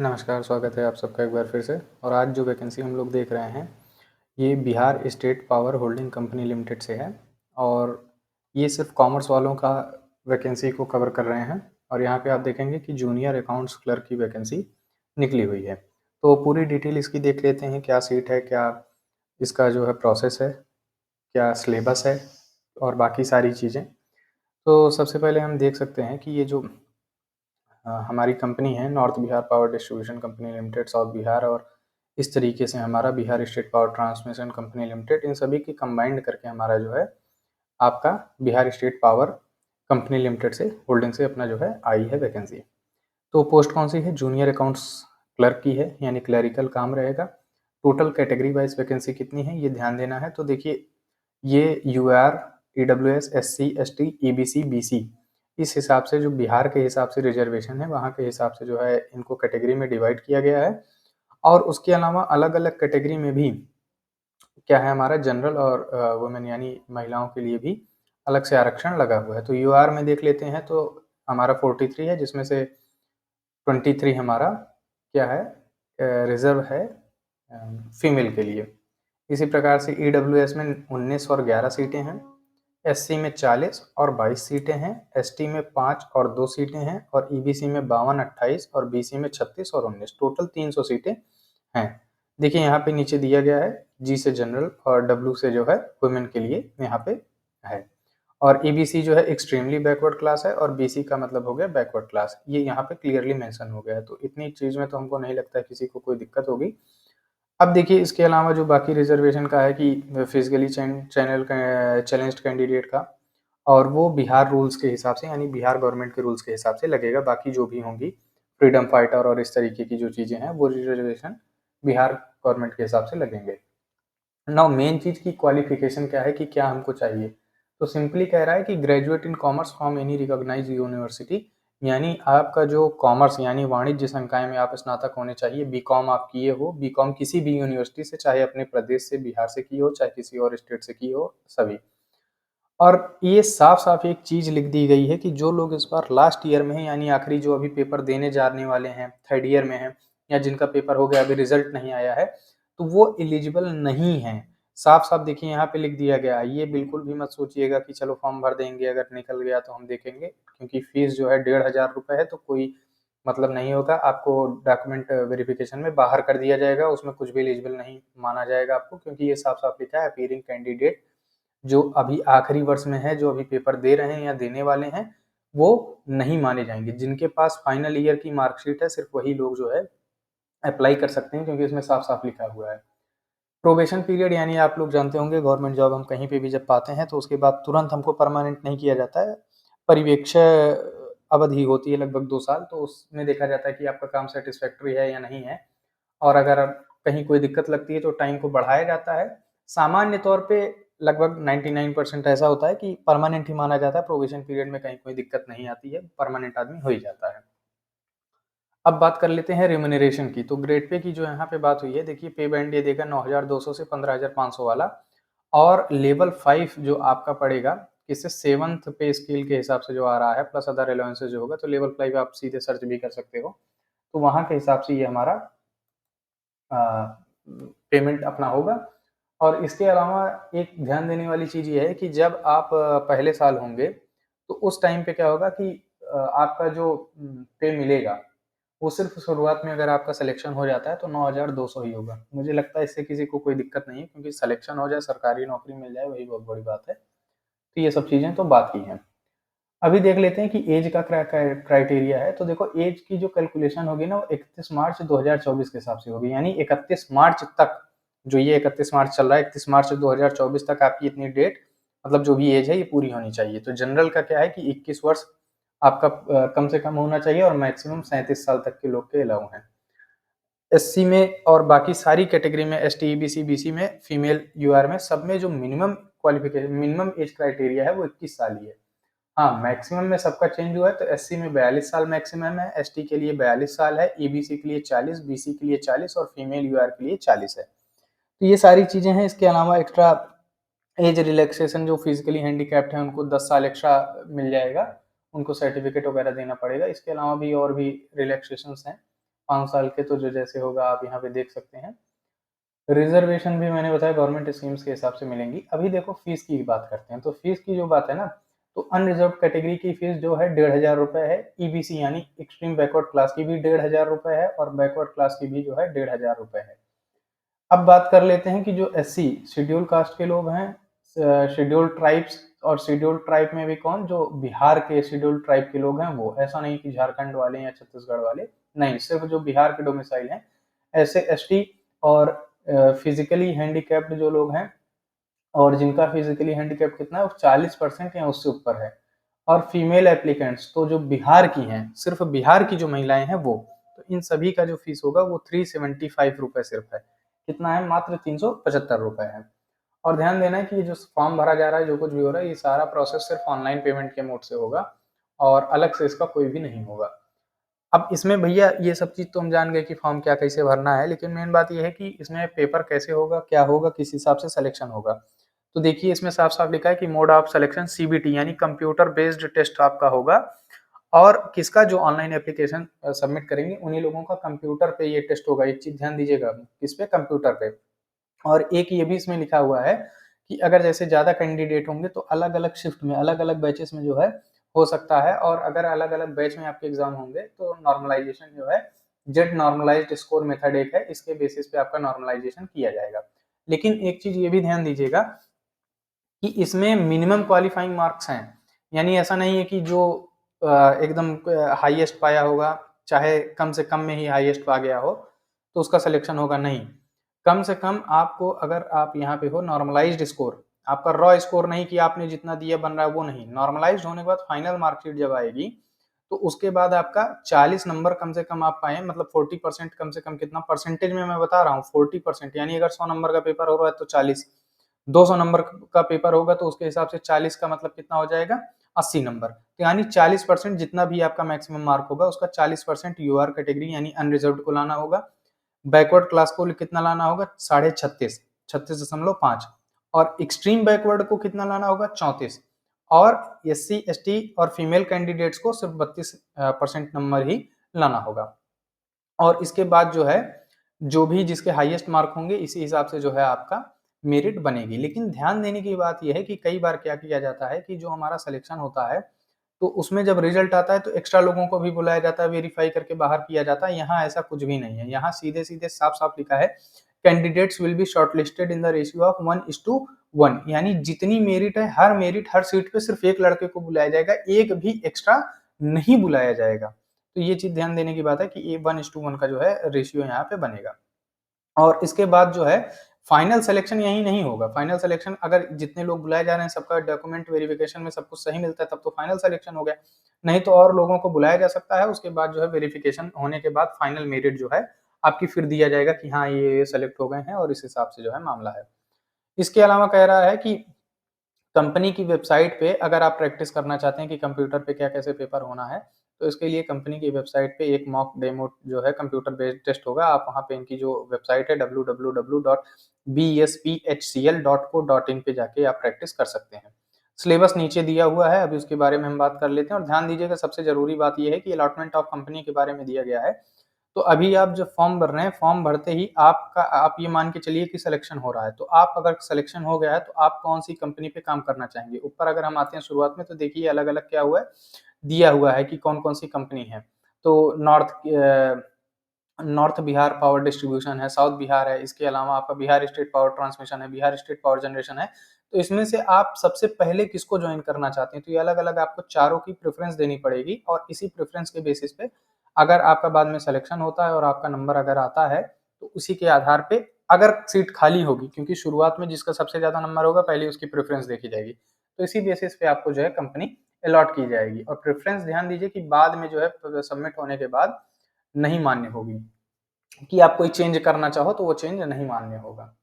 नमस्कार, स्वागत है आप सबका एक बार फिर से। और आज जो वैकेंसी हम लोग देख रहे हैं, ये Bihar state power holding company limited से है। और ये सिर्फ कॉमर्स वालों का वैकेंसी को कवर कर रहे हैं। और यहाँ पे आप देखेंगे कि जूनियर अकाउंट्स क्लर्क की वैकेंसी निकली हुई है। तो पूरी डिटेल इसकी देख लेते हैं, क्या सीट है, क्या इसका जो है प्रोसेस है, क्या सिलेबस है और बाकी सारी चीज़ें। तो सबसे पहले हम देख सकते हैं कि ये जो हमारी कंपनी है north Bihar power distribution company limited south Bihar, और इस तरीके से हमारा Bihar state power transmission company limited, इन सभी की कंबाइंड करके हमारा जो है आपका Bihar state power company limited से होल्डिंग से अपना जो है आई है वैकेंसी। तो पोस्ट कौन सी है? जूनियर अकाउंट्स क्लर्क की है, यानी क्लरिकल काम रहेगा। टोटल कैटेगरी वाइज वैकेंसी कितनी है ये ध्यान देना है। तो देखिए, ये UR, EWS, SC, ST, EBC, BC, इस हिसाब से जो बिहार के हिसाब से रिजर्वेशन है वहाँ के हिसाब से जो है इनको कैटेगरी में डिवाइड किया गया है। और उसके अलावा अलग अलग कैटेगरी में भी क्या है, हमारा जनरल और वुमेन यानी महिलाओं के लिए भी अलग से आरक्षण लगा हुआ है। तो यूआर में देख लेते हैं तो हमारा 43 है, जिसमें से 23 हमारा क्या है, रिजर्व है फीमेल के लिए। इसी प्रकार से ईडब्ल्यूएस में 19 और 11 सीटें हैं, एससी में 40 और 22 सीटें हैं, एसटी में 5 और 2 सीटें हैं, और ईबीसी में 52, 28 और बीसी में 36 और 19, टोटल 300 सीटें हैं। देखिए यहाँ पे नीचे दिया गया है, जी से जनरल और डब्ल्यू से जो है वुमेन के लिए यहाँ पे है। और ईबीसी जो है एक्सट्रीमली बैकवर्ड क्लास है, और बीसी का मतलब हो गया बैकवर्ड क्लास, ये यहाँ पे क्लियरली मेंशन हो गया है। तो इतनी चीज़ में तो हमको नहीं लगता है किसी को कोई दिक्कत होगी। अब देखिए, इसके अलावा जो बाकी रिजर्वेशन का है कि फिजिकली चैनल चैलेंज्ड कैंडिडेट का, और वो बिहार रूल्स के हिसाब से यानी बिहार गवर्नमेंट के रूल्स के हिसाब से लगेगा। बाकी जो भी होंगी फ्रीडम फाइटर और इस तरीके की जो चीज़ें हैं वो रिजर्वेशन बिहार गवर्नमेंट के हिसाब से लगेंगे। नाउ मेन चीज़ की क्वालिफिकेशन क्या है कि क्या हमको चाहिए। तो सिंपली कह रहा है कि graduate in commerce from any recognised university, यानी आपका जो कॉमर्स यानी वाणिज्य संकाय में आप स्नातक होने चाहिए। बीकॉम आप किए हो, बीकॉम किसी भी यूनिवर्सिटी से, चाहे अपने प्रदेश से बिहार से की हो, चाहे किसी और स्टेट से की हो, सभी। और ये साफ-साफ एक चीज़ लिख दी गई है कि जो लोग इस बार लास्ट ईयर में हैं, यानी आखिरी जो अभी पेपर देने जाने वाले हैं, थर्ड ईयर में हैं, या जिनका पेपर हो गया अभी रिजल्ट नहीं आया है, तो वो एलिजिबल नहीं हैं। साफ-साफ देखिए यहाँ पे लिख दिया गया है। ये बिल्कुल भी मत सोचिएगा कि चलो फॉर्म भर देंगे, अगर निकल गया तो हम देखेंगे, क्योंकि फीस जो है 1500 रुपए है, तो कोई मतलब नहीं होगा। आपको डॉक्यूमेंट वेरिफिकेशन में बाहर कर दिया जाएगा, उसमें कुछ भी एलिजिबल नहीं माना जाएगा आपको, क्योंकि ये साफ-साफ लिखा है अपीयरिंग कैंडिडेट जो अभी आखिरी वर्ष में है, जो अभी पेपर दे रहे हैं या देने वाले हैं, वो नहीं माने जाएंगे। जिनके पास फाइनल ईयर की मार्कशीट है, सिर्फ वही लोग जो है अप्लाई कर सकते हैं, क्योंकि इसमें साफ साफ लिखा हुआ है। प्रोबेशन पीरियड, यानी आप लोग जानते होंगे गवर्नमेंट जॉब हम कहीं पे भी जब पाते हैं तो उसके बाद तुरंत हमको परमानेंट नहीं किया जाता है। परिवीक्षा अवधि होती है लगभग 2 साल, तो उसमें देखा जाता है कि आपका काम सेटिस्फैक्ट्री है या नहीं है। और अगर कहीं कोई दिक्कत लगती है तो टाइम को बढ़ाया जाता है। सामान्य तौर पे लगभग 99% ऐसा होता है कि परमानेंट ही माना जाता है। प्रोबेशन पीरियड में कहीं कोई दिक्कत नहीं आती है, परमानेंट आदमी हो ही जाता है। अब बात कर लेते हैं रेम्यूनरेशन की। तो ग्रेड पे की जो यहाँ पे बात हुई है, देखिए पे बैंड ये देगा 9,200 से 15,500 वाला। और लेवल 5 जो आपका पड़ेगा, किससे, 7th पे स्केल के हिसाब से जो आ रहा है, प्लस अदर अलाउंसेस जो होगा, तो लेवल 5 आप सीधे सर्च भी कर सकते हो। तो वहाँ के हिसाब से ये हमारा पेमेंट अपना होगा। और इसके अलावा एक ध्यान देने वाली चीज़ ये है कि जब आप पहले साल होंगे, तो उस टाइम पे क्या होगा कि आपका जो पे मिलेगा, वो सिर्फ शुरुआत में अगर आपका सिलेक्शन हो जाता है तो 9,200 ही होगा। मुझे लगता है इससे किसी को कोई दिक्कत नहीं है, क्योंकि सिलेक्शन हो जाए, सरकारी नौकरी मिल जाए, वही बहुत बड़ी बात है। तो ये सब चीज़ें तो बात की हैं। अभी देख लेते हैं कि एज का क्राइटेरिया है। तो देखो, एज की जो कैलकुलेशन होगी ना, वो 31 मार्च 2024 के हिसाब से होगी, यानी 31 मार्च तक, जो ये 31 मार्च चल रहा है, 31 मार्च 2024 तक आपकी इतनी डेट, मतलब जो भी एज है ये पूरी होनी चाहिए। तो जनरल का क्या है कि 21 वर्ष आपका कम से कम होना चाहिए, और मैक्सिमम 37 साल तक के लोग के अलाउ हैं। एससी में और बाकी सारी कैटेगरी में, एसटी, ईबीसी, बीसी में, फीमेल यूआर में, सब में जो minimum qualification, minimum age criteria है वो 21 साल ही है। हाँ, मैक्सिमम में सबका चेंज हुआ है। तो एससी में 42 साल मैक्सिमम है, एसटी के लिए 42 साल है, ईबीसी के लिए 40, बीसी के लिए 40 और फीमेल यूआर के लिए 40 है। तो ये सारी चीज़ें हैं। इसके अलावा एक्स्ट्रा एज रिलैक्सेशन, जो फिजिकली हैंडीकैप्ड हैं उनको 10 साल एक्स्ट्रा मिल जाएगा, उनको सर्टिफिकेट वगैरह देना पड़ेगा। इसके अलावा भी और भी रिलैक्सेशंस हैं, 5 साल के तो जो जैसे होगा आप यहाँ पे देख सकते हैं। रिजर्वेशन भी मैंने बताया गवर्नमेंट स्कीम्स के हिसाब से मिलेंगी। अभी देखो फीस की बात करते हैं, तो फीस की जो बात है ना, तो अनरिजर्व कैटेगरी की फीस जो है 1500 है। ईबीसी यानी एक्सट्रीम बैकवर्ड क्लास की भी 1500 है और बैकवर्ड क्लास की भी जो है 1500 है। अब बात कर लेते हैं कि जो एससी शेड्यूल कास्ट के लोग हैं, शेड्यूल ट्राइब्स, और शेड्यूल ट्राइब में भी कौन, जो बिहार के शेड्यूल ट्राइब के लोग हैं वो, ऐसा नहीं कि झारखंड वाले या छत्तीसगढ़ वाले, नहीं, सिर्फ जो बिहार के डोमिसाइल हैं। ऐसे एसटी और फिजिकली हैंडीकैप्ड जो लोग हैं, और जिनका फिजिकली हैंडीकैप कितना है, वो 40% या उससे ऊपर है। और फीमेल एप्लीकेंट्स तो जो बिहार की हैं, सिर्फ बिहार की जो महिलाएं हैं वो, तो इन सभी का जो फीस होगा वो 375 रुपए सिर्फ है। कितना है, मात्र 375 रुपए है। और ध्यान देना है कि ये जो फॉर्म भरा जा रहा है, जो कुछ भी हो रहा है, ये सारा प्रोसेस सिर्फ ऑनलाइन पेमेंट के मोड से होगा और अलग से इसका कोई भी नहीं होगा। अब इसमें भैया ये सब चीज़ तो हम जान गए कि फॉर्म क्या कैसे भरना है, लेकिन मेन बात ये है कि इसमें पेपर कैसे होगा, क्या होगा, किस हिसाब से सिलेक्शन होगा। तो देखिए इसमें साफ-साफ लिखा है कि मोड ऑफ सिलेक्शन सीबीटी यानी कंप्यूटर बेस्ड टेस्ट आपका होगा। और किसका, जो ऑनलाइन एप्लीकेशन सबमिट करेंगे उन्हीं लोगों का कंप्यूटर पे ये टेस्ट होगा। एक चीज़ ध्यान दीजिएगा, किस पे, कंप्यूटर पे। और एक ये भी इसमें लिखा हुआ है कि अगर जैसे ज़्यादा कैंडिडेट होंगे तो अलग-अलग शिफ्ट में, अलग-अलग बैचेस में जो है हो सकता है, और अगर अलग-अलग बैच में आपके एग्जाम होंगे तो नॉर्मलाइजेशन जो है, जेड नॉर्मलाइज्ड स्कोर मेथड एक है, इसके बेसिस पे आपका नॉर्मलाइजेशन किया जाएगा। लेकिन एक चीज़ ये भी ध्यान दीजिएगा कि इसमें मिनिमम क्वालिफाइंग मार्क्स हैं। यानी ऐसा नहीं है कि जो एकदम हाईएस्ट पाया होगा, चाहे कम से कम में ही हाईएस्ट पा गया हो, तो उसका सिलेक्शन होगा, नहीं। कम से कम आपको, अगर आप यहाँ पे हो, नॉर्मलाइज्ड स्कोर, आपका रॉ स्कोर नहीं कि आपने जितना दिया बन रहा है वो नहीं, नॉर्मलाइज्ड होने के बाद फाइनल मार्कशीट जब आएगी तो उसके बाद आपका 40 नंबर कम से कम आप पाए, मतलब 40% कम से कम, कितना परसेंटेज में मैं बता रहा हूँ, 40%, यानी अगर 100 नंबर का पेपर हो रहा है तो 40, 200 नंबर का पेपर होगा तो उसके हिसाब से 40 का मतलब कितना हो जाएगा, 80 नंबर। तो यानी 40%, जितना भी आपका मैक्सिमम मार्क होगा उसका 40% यूआर कैटेगरी यानी अनरिजर्व्ड को लाना होगा। बैकवर्ड क्लास को कितना लाना होगा, 36.5, 36.5। और एक्सट्रीम बैकवर्ड को कितना लाना होगा, 34। और एससी एसटी और फीमेल कैंडिडेट्स को सिर्फ 32% नंबर ही लाना होगा। और इसके बाद जो है, जो भी जिसके हाईएस्ट मार्क होंगे इसी हिसाब से जो है आपका मेरिट बनेगी। लेकिन ध्यान देने की बात यह है कि कई बार क्या किया जाता है कि जो हमारा सिलेक्शन होता है, तो उसमें जब रिजल्ट आता है तो एक्स्ट्रा लोगों को भी बुलाया जाता है, वेरीफाई करके बाहर किया जाता है। यहाँ ऐसा कुछ भी नहीं है, यहाँ सीधे सीधे साफ साफ लिखा है, candidates will be shortlisted in the ratio of 1:1, यानी जितनी मेरिट है, हर सीट पे सिर्फ एक लड़के को बुलाया जाएगा, एक भी एक्स्ट्रा नहीं बुलाया जाएगा। तो ये चीज ध्यान देने की बात है कि ये 1:1 का जो है रेशियो यहाँ पे बनेगा। और इसके बाद जो है, फाइनल सिलेक्शन यही नहीं होगा। फाइनल सिलेक्शन, अगर जितने लोग बुलाए जा रहे हैं सबका डॉक्यूमेंट वेरिफिकेशन में सब कुछ सही मिलता है तब तो फाइनल सिलेक्शन हो गया, नहीं तो और लोगों को बुलाया जा सकता है। उसके बाद जो है वेरिफिकेशन होने के बाद फाइनल मेरिट जो है आपकी फिर दिया जाएगा कि हाँ ये सेलेक्ट हो गए हैं, और इस हिसाब से जो है मामला है। इसके अलावा कह रहा है कि कंपनी की वेबसाइट पे अगर आप प्रैक्टिस करना चाहते हैं कि कंप्यूटर पे क्या कैसे पेपर होना है, तो इसके लिए कंपनी की वेबसाइट पे एक मॉक डेमो जो है कंप्यूटर बेस्ड टेस्ट होगा। आप वहाँ पे इनकी जो वेबसाइट है www.bspHCL.co.in पे जाके आप प्रैक्टिस कर सकते हैं। सिलेबस नीचे दिया हुआ है, अभी उसके बारे में हम बात कर लेते हैं। और ध्यान दीजिएगा, सबसे जरूरी बात यह है कि अलॉटमेंट ऑफ कंपनी के बारे में दिया गया है। तो अभी आप जब फॉर्म भर रहे हैं, फॉर्म भरते ही आप ये मान के चलिए कि सिलेक्शन हो रहा है, तो आप अगर सिलेक्शन हो गया है तो आप कौन सी कंपनी पे काम करना चाहेंगे। ऊपर अगर हम आते हैं शुरुआत में, तो देखिए अलग अलग क्या हुआ है, दिया हुआ है कि कौन कौन सी कंपनी है। तो नॉर्थ बिहार पावर डिस्ट्रीब्यूशन है, साउथ बिहार है, इसके अलावा आपका बिहार स्टेट पावर ट्रांसमिशन है, बिहार स्टेट पावर जनरेशन है। तो इसमें से आप सबसे पहले किसको ज्वाइन करना चाहते हैं, तो ये अलग अलग आपको चारों की प्रेफरेंस देनी पड़ेगी, और इसी प्रेफरेंस के बेसिस पे अगर आपका बाद में सिलेक्शन होता है और आपका नंबर अगर आता है, तो उसी के आधार पे अगर सीट खाली होगी, क्योंकि शुरुआत में जिसका सबसे ज्यादा नंबर होगा पहले उसकी प्रेफरेंस देखी जाएगी, तो इसी बेसिस पे आपको जो है कंपनी अलॉट की जाएगी। और प्रेफरेंस ध्यान दीजिए कि बाद में जो है सबमिट होने के बाद नहीं मान्य होगी, कि आप कोई चेंज करना चाहो तो वो चेंज नहीं मान्य होगा।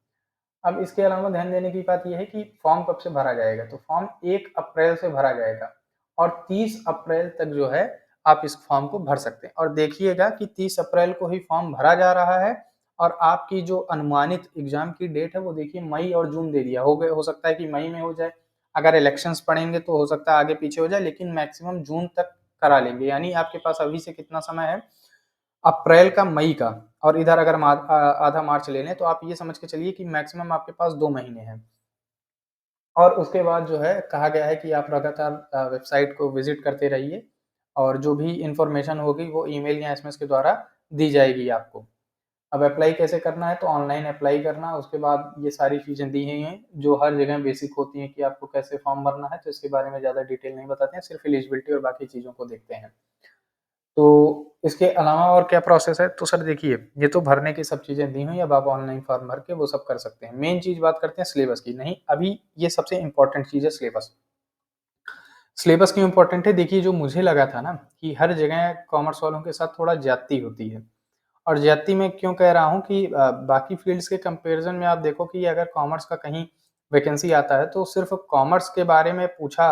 अब इसके अलावा ध्यान देने की बात यह है कि फॉर्म कब से भरा जाएगा, तो फॉर्म 1 अप्रैल से भरा जाएगा, और 30 अप्रैल तक जो है आप इस फॉर्म को भर सकते हैं। और देखिएगा कि 30 अप्रैल को ही फॉर्म भरा जा रहा है, और आपकी जो अनुमानित एग्जाम की डेट है वो देखिए मई और जून दे दिया, हो सकता है कि मई में हो जाए, अगर इलेक्शंस पड़ेंगे तो हो सकता है आगे पीछे हो जाए, लेकिन मैक्सिमम जून तक करा लेंगे। यानी आपके पास अभी से कितना समय है, अप्रैल का, मई का, और इधर अगर हम आधा मार्च ले लें तो आप ये समझ के चलिए कि मैक्सिमम आपके पास 2 महीने हैं। और उसके बाद जो है कहा गया है कि आप लगातार वेबसाइट को विज़िट करते रहिए और जो भी इन्फॉर्मेशन होगी वो ईमेल या एसएमएस के द्वारा दी जाएगी आपको। अब अप्लाई कैसे करना है, तो ऑनलाइन अप्लाई करना, उसके बाद ये सारी चीज़ें दी हुई हैं जो हर जगह बेसिक होती हैं कि आपको कैसे फॉर्म भरना है, तो इसके बारे में ज़्यादा डिटेल नहीं बताते हैं, सिर्फ एलिजिबिलिटी और बाकी चीज़ों को देखते हैं। तो इसके अलावा और क्या प्रोसेस है, तो सर देखिए, ये तो भरने की सब चीज़ें दी हुई, अब आप ऑनलाइन फॉर्म भर के वो सब कर सकते हैं। मेन चीज़ बात करते हैं सिलेबस की, नहीं अभी ये सबसे इम्पोर्टेंट चीज़ है सिलेबस। सिलेबस क्यों इम्पोर्टेंट है? देखिए, जो मुझे लगा था ना कि हर जगह कॉमर्स वालों के साथ थोड़ा ज़्यादती होती है। और ज़्यादती मैं क्यों कह रहा हूँ कि बाकी फ़ील्ड्स के कंपैरिज़न में आप देखो कि अगर कॉमर्स का कहीं वैकेंसी आता है, तो सिर्फ़ कॉमर्स के बारे में पूछा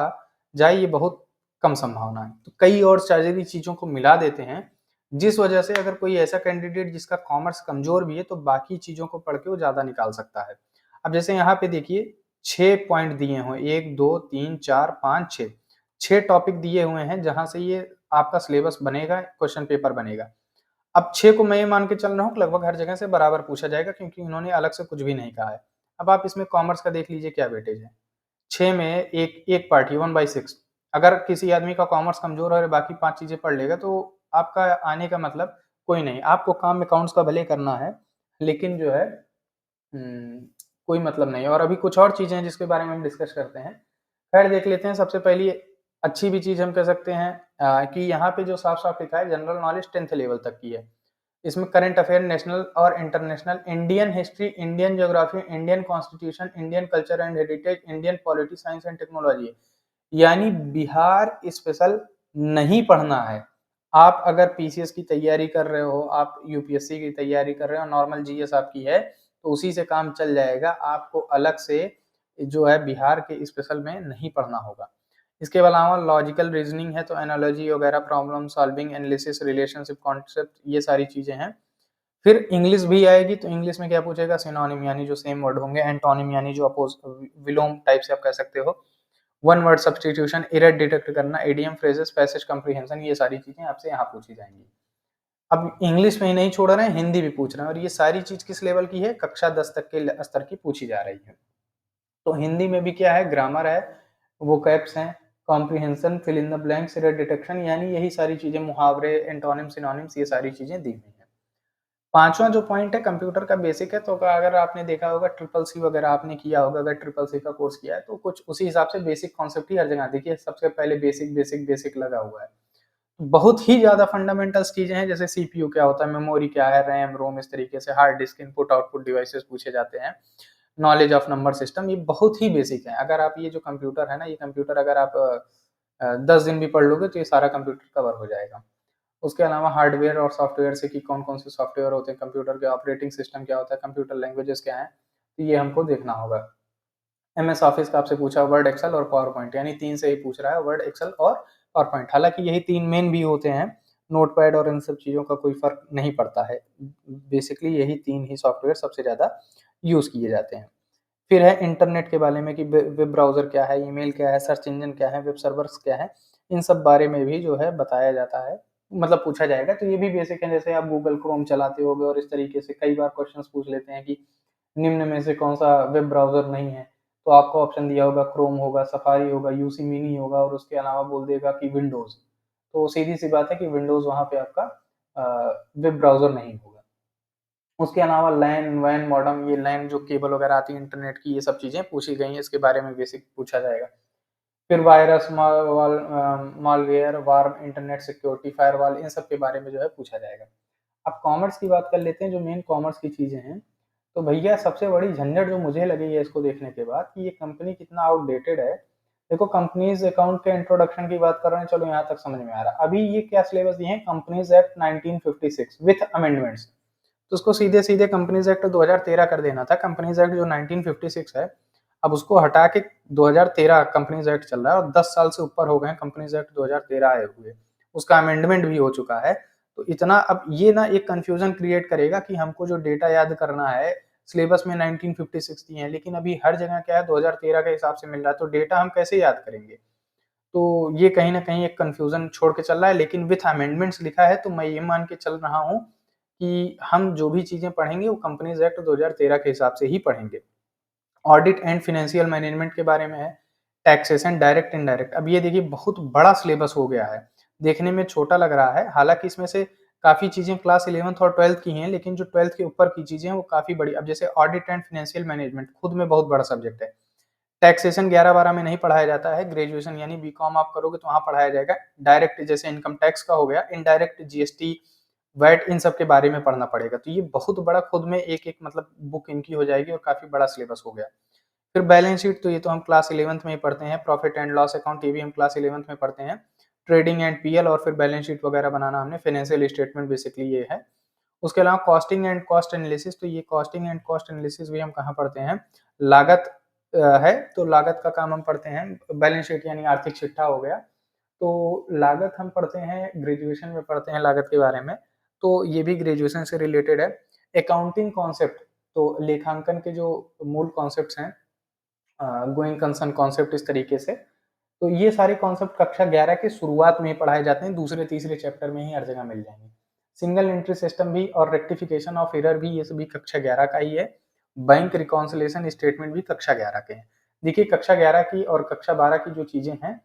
जाए, ये बहुत कम संभावना है। तो कई और सारी चीज़ों को मिला देते हैं, जिस वजह से अगर कोई ऐसा कैंडिडेट जिसका कॉमर्स कमज़ोर भी है, तो बाकी चीज़ों को पढ़ के वो ज़्यादा निकाल सकता है। अब जैसे यहाँ पे देखिए 6 पॉइंट दिए हों, 1, 2, 3, 4, 5, 6, 6 टॉपिक दिए हुए हैं, जहाँ से ये आपका सिलेबस बनेगा, क्वेश्चन पेपर बनेगा। अब 6 को मैं ये मान के चल रहा हूँ कि लगभग हर जगह से बराबर पूछा जाएगा, क्योंकि उन्होंने अलग से कुछ भी नहीं कहा है। अब आप इसमें कॉमर्स का देख लीजिए क्या वेटेज है। 6 में एक एक पार्ट ही 1/6, अगर किसी आदमी का कॉमर्स कमज़ोर है और बाकी 5 चीज़ें पढ़ लेगा, तो आपका आने का मतलब कोई नहीं। आपको काम अकाउंट्स का भले करना है, लेकिन जो है कोई मतलब नहीं है। और अभी कुछ और चीज़ें हैं जिसके बारे में हम डिस्कस करते हैं। खैर देख लेते हैं, सबसे पहली अच्छी भी चीज़ हम कह सकते हैं कि यहाँ पे जो साफ-साफ लिखा है, जनरल नॉलेज 10th लेवल तक की है। इसमें करंट अफेयर, नेशनल और international, Indian history, Indian geography, Indian constitution, Indian culture and heritage, Indian polity, science and technology. यानी बिहार स्पेशल नहीं पढ़ना है। आप अगर पीसीएस की तैयारी कर रहे हो, आप यूपीएससी की तैयारी कर रहे हो, नॉर्मल जीएस आपकी है, तो उसी से काम चल जाएगा। आपको अलग से जो है बिहार के स्पेशल में नहीं पढ़ना होगा। इसके अलावा लॉजिकल रीजनिंग है, तो एनालॉजी वगैरह, problem solving, analysis, relationship, concept, ये सारी चीज़ें हैं। फिर इंग्लिश भी आएगी, तो इंग्लिश में क्या पूछेगा? सिनोनिम यानी जो सेम वर्ड होंगे, एंटोनिम यानी जो अपोज विलोम टाइप से आप कह सकते हो, one word substitution, error detect करना, इडियम, फ्रेजेस, पैसेज कॉम्प्रिहेंशन, ये सारी चीज़ें आपसे यहाँ पूछी जाएँगी। अब इंग्लिश में ही नहीं छोड़ रहे हैं, हिंदी भी पूछ रहे हैं, और ये सारी चीज़ किस लेवल की है? कक्षा 10 तक के स्तर की पूछी जा रही है। तो हिंदी में भी क्या है? ग्रामर है, वोकैब्स हैं, comprehension, fill in the blanks, error detection, यानी यही सारी चीज़ें, मुहावरे, एंटोनिम, सिनोनिम्स, ये सारी चीज़ें दी हुई हैं। पाँचवाँ जो पॉइंट है कंप्यूटर का बेसिक है, तो अगर आपने देखा होगा ट्रिपल सी वगैरह आपने किया होगा, अगर ट्रिपल सी का कोर्स किया है, तो कुछ उसी हिसाब से बेसिक कॉन्सेप्ट ही हर जगह देखिए, सबसे पहले बेसिक बेसिक बेसिक लगा हुआ है। बहुत ही ज़्यादा फंडामेंटल्स चीज़ें हैं, जैसे सीपीयू क्या होता है, मेमोरी क्या है, रैम, रोम, इस तरीके से hard disk, input output devices पूछे जाते हैं। नॉलेज ऑफ नंबर सिस्टम, ये बहुत ही बेसिक है। अगर आप ये जो कंप्यूटर है ना, ये कंप्यूटर अगर आप 10 दिन भी पढ़ लोगे, तो ये सारा कंप्यूटर कवर हो जाएगा। उसके अलावा हार्डवेयर और सॉफ्टवेयर से कि कौन-कौन से सॉफ्टवेयर होते हैं कंप्यूटर के, ऑपरेटिंग सिस्टम क्या होता है, कंप्यूटर लैंग्वेजेस क्या हैं, तो ये हमको देखना होगा। एमएस ऑफिस का आपसे पूछा, वर्ड, एक्सेल और पावर पॉइंट, यानी 3 से ही पूछ रहा है, वर्ड, एक्सेल और पावर पॉइंट। हालाँकि यही 3 मेन भी होते हैं, नोटपैड और इन सब चीज़ों का कोई फ़र्क नहीं पड़ता है। बेसिकली यही 3 ही सॉफ्टवेयर सबसे ज़्यादा यूज़ किए जाते हैं। फिर है इंटरनेट के बारे में कि वेब ब्राउज़र क्या है, ईमेल क्या है, सर्च इंजन क्या है, वेब सर्वर्स क्या है, इन सब बारे में भी जो है बताया जाता है, मतलब पूछा जाएगा। तो ये भी बेसिक है, जैसे आप गूगल क्रोम चलाते होगे और इस तरीके से कई बार क्वेश्चंस पूछ लेते हैं कि निम्न में से कौन-सा वेब ब्राउज़र नहीं है, तो आपको ऑप्शन दिया होगा क्रोम होगा, सफारी होगा, यूसी मिनी होगा, और उसके अलावा बोल देगा कि विंडोज़। तो सीधी-सी बात है कि विंडोज़ वहाँ पे आपका वेब ब्राउज़र नहीं होगा। उसके अलावा लैन, वैन, मॉडेम, ये लैन जो केबल वगैरह आती है इंटरनेट की, ये सब चीज़ें पूछी गई हैं, इसके बारे में बेसिक पूछा जाएगा। फिर virus, malware, worm, internet security, firewall, इन सब के बारे में जो है पूछा जाएगा। अब कॉमर्स की बात कर लेते हैं, जो मेन कॉमर्स की चीज़ें हैं, तो भैया सबसे बड़ी झंझट जो मुझे लगी है इसको देखने के बाद, कि ये कंपनी कितना आउटडेटेड है। देखो, कंपनीज़ अकाउंट के इंट्रोडक्शन की बात कर रहे हैं, चलो यहाँ तक समझ में आ रहा है। अभी ये क्या सिलेबस दिए हैं? Companies act 1956 with amendments. तो उसको सीधे-सीधे कंपनीज़ एक्ट 2013 कर देना था। कंपनीज़ एक्ट जो 1956 है, अब उसको हटा के 2013 कंपनीज़ एक्ट चल रहा है, और 10 साल से ऊपर हो गए हैं कंपनीज़ एक्ट 2013 आए हुए। उसका अमेंडमेंट भी हो चुका है। तो इतना अब ये ना एक कन्फ्यूज़न क्रिएट करेगा कि हमको जो डेटा याद करना है, सिलेबस में 1956 दिए हैं, लेकिन अभी हर जगह क्या है, 2013 के हिसाब से मिल रहा है, तो डेटा हम कैसे याद करेंगे? तो ये कहीं न कहीं एक कन्फ्यूज़न छोड़ के चल रहा है, लेकिन विथ अमेंडमेंट्स लिखा है, तो मैं ये मान के चल रहा हूँ कि हम जो भी चीज़ें पढ़ेंगे वो कंपनीज़ एक्ट 2013 के हिसाब से ही पढ़ेंगे। ऑडिट एंड फाइनेंशियल मैनेजमेंट के बारे में है, टैक्सेशन डायरेक्ट इनडायरेक्ट। अब ये देखिए बहुत बड़ा सिलेबस हो गया है, देखने में छोटा लग रहा है, हालाँकि इसमें से काफ़ी चीज़ें क्लास 11th और 12th की हैं, लेकिन जो 12th के ऊपर की चीज़ें हैं वो काफ़ी बड़ी। अब जैसे ऑडिट एंड फाइनेंशियल मैनेजमेंट खुद में बहुत बड़ा सब्जेक्ट है। टैक्सेशन 11-12 में नहीं पढ़ाया जाता है, ग्रेजुएशन यानी बीकॉम आप करोगे तो वहाँ पढ़ाया जाएगा। डायरेक्ट जैसे इनकम टैक्स का हो गया, इनडायरेक्ट जीएसटी, वैट इन सब के बारे में पढ़ना पड़ेगा। तो ये बहुत बड़ा खुद में एक-एक मतलब बुक इनकी हो जाएगी और काफ़ी बड़ा सिलेबस हो गया। फिर बैलेंस शीट तो ये तो हम क्लास 11th में ही पढ़ते हैं, प्रॉफिट एंड लॉस अकाउंट ये भी हम क्लास 11th में पढ़ते हैं। ट्रेडिंग एंड पीएल और फिर बैलेंस शीट वगैरह बनाना हमने फाइनेंशियल स्टेटमेंट बेसिकली ये है। उसके अलावा कॉस्टिंग एंड कॉस्ट एनालिसिस, तो ये कॉस्टिंग एंड कॉस्ट एनालिसिस भी हम कहाँ पढ़ते हैं? लागत है तो लागत का काम हम पढ़ते हैं। बैलेंस शीट यानी आर्थिक चिट्ठा हो गया। तो लागत हम पढ़ते हैं, ग्रेजुएशन में पढ़ते हैं लागत के बारे में, तो ये भी ग्रेजुएशन से रिलेटेड है। अकाउंटिंग कॉन्सेप्ट, तो लेखांकन के जो मूल कॉन्सेप्ट्स हैं, गोइंग कंसर्न कॉन्सेप्ट इस तरीके से, तो ये सारे कॉन्सेप्ट कक्षा 11 के शुरुआत में ही पढ़ाए जाते हैं, दूसरे-तीसरे चैप्टर में ही हर जगह मिल जाएँगे। सिंगल एंट्री सिस्टम भी और रेक्टिफिकेशन ऑफ एरर भी ये सभी कक्षा 11 का ही है। बैंक रिकॉन्सिलिएशन स्टेटमेंट भी कक्षा 11 के हैं। देखिए कक्षा 11 की और कक्षा 12 की जो चीज़ें हैं,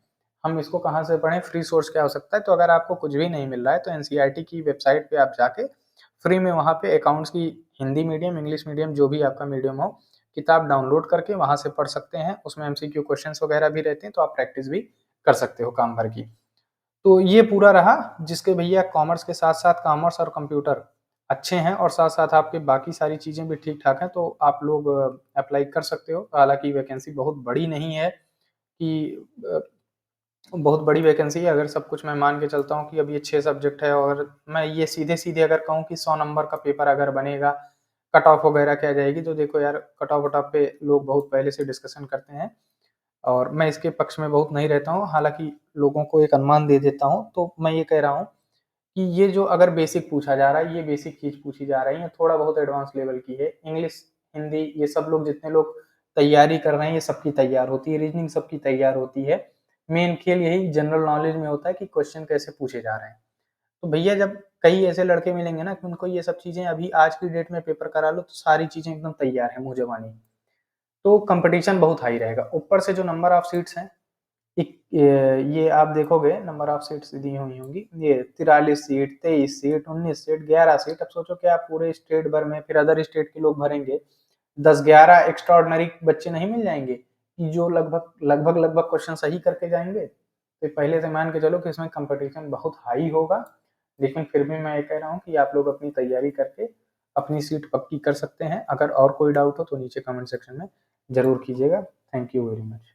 हम इसको कहाँ से पढ़ें? फ्री सोर्स क्या हो सकता है? तो अगर आपको कुछ भी नहीं मिल रहा है तो एनसीईआरटी की वेबसाइट पे आप जाके फ्री में वहाँ पे अकाउंट्स की हिंदी मीडियम, इंग्लिश मीडियम जो भी आपका मीडियम हो, किताब डाउनलोड करके वहाँ से पढ़ सकते हैं। उसमें एमसीक्यू क्वेश्चंस वगैरह भी रहते हैं, तो आप प्रैक्टिस भी कर सकते हो काम भर की। तो ये पूरा रहा, जिसके भैया कॉमर्स के साथ-साथ कॉमर्स और कंप्यूटर अच्छे हैं और साथ-साथ आपकी बाकी सारी चीज़ें भी ठीक-ठाक हैं, तो आप लोग अप्लाई कर सकते हो। हालाँकि वैकेंसी बहुत बड़ी नहीं है कि बहुत बड़ी वैकेंसी है, अगर सब कुछ मैं मान के चलता हूँ कि अब ये 6 सब्जेक्ट है और मैं ये सीधे-सीधे अगर कहूँ कि 100 नंबर का पेपर अगर बनेगा, कट ऑफ वगैरह क्या जाएगी, तो देखो यार कट ऑफ वट-ऑफ पे लोग बहुत पहले से डिस्कशन करते हैं और मैं इसके पक्ष में बहुत नहीं रहता हूँ, हालाँकि लोगों को एक अनुमान दे देता हूँ। तो मैं ये कह रहा हूँ कि ये जो अगर बेसिक पूछा जा रहा है, ये बेसिक चीज़ पूछी जा रही है, थोड़ा बहुत एडवांस लेवल की है। इंग्लिश, हिंदी ये सब लोग जितने लोग तैयारी कर रहे हैं, ये सबकी तैयार होती है, रीज़निंग सबकी तैयार होती है। मेन खेल यही जनरल नॉलेज में होता है कि क्वेश्चन कैसे पूछे जा रहे हैं। तो भैया जब कई ऐसे लड़के मिलेंगे ना कि उनको ये सब चीज़ें अभी आज की डेट में पेपर करा लो, तो सारी चीज़ें एकदम तैयार हैं मुँह ज़बानी। तो कॉम्पिटिशन बहुत हाई रहेगा। ऊपर से जो नंबर ऑफ सीट्स हैं, ये आप देखोगे नंबर ऑफ सीट्स दी हुई होंगी, ये 43 सीट, 23 सीट, 19 सीट, 11 सीट। अब सोचो कि आप पूरे स्टेट भर में फिर अदर स्टेट के लोग भरेंगे, 10-11 एक्स्ट्राऑर्डिनरी बच्चे नहीं मिल जाएँगे कि जो लगभग क्वेश्चन सही करके जाएँगे? तो पहले से मान के चलो कि इसमें कॉम्पिटिशन बहुत हाई होगा, लेकिन फिर भी मैं ये कह रहा हूँ कि आप लोग अपनी तैयारी करके अपनी सीट पक्की कर सकते हैं। अगर और कोई डाउट हो तो नीचे कमेंट सेक्शन में ज़रूर कीजिएगा। Thank you very much.